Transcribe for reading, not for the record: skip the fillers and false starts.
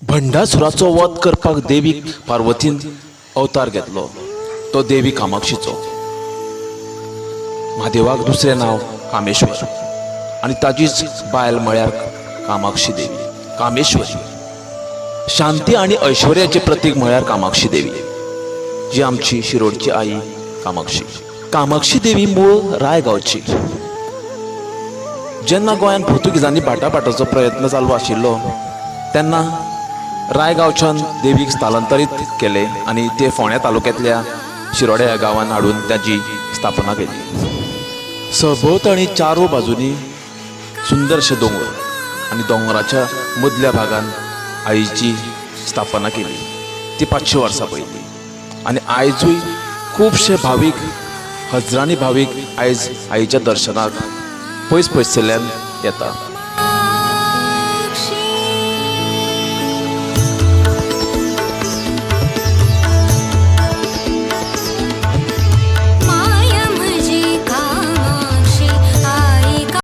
भंडासुराचो वध करपाक देवी पार्वतीन अवतार घेतलो तो देवी कामाक्षीचो। महादेवाक दुसरें नांव कामेश्वर आनी ताजीच बायल म्हळ्यार कामाक्षी देवी, कामेश्वरी। शांती आनी ऐश्वर्याचे प्रतीक म्हळ्यार कामाक्षी देवी, जी आमची शिरोडची आई कामाक्षी। कामाक्षी देवी मूळ रायगांवची। जेन्ना गोंयांत पुर्तुगीजांनी भाटापाटाचो प्रयत्न चालू आशिल्लो तेन्ना रायगांवच्यान देवीक स्थलांतरीत केले आनी ते फोंड्या तालुक्यांतल्या शिरोड्या ह्या गांवांत हाडून ताची स्थापना केली। सभोवतणी चारो बाजूंनी सुंदरशे दोंगर आनी दोंगराच्या मदल्या भागान आईची स्थापना केली। ती 500 वर्सां पयली आनी आयजूय खुबशे भावीक, हजारांनी भावीक आयज आईच्या दर्शनाक पयस पयसल्यान येता।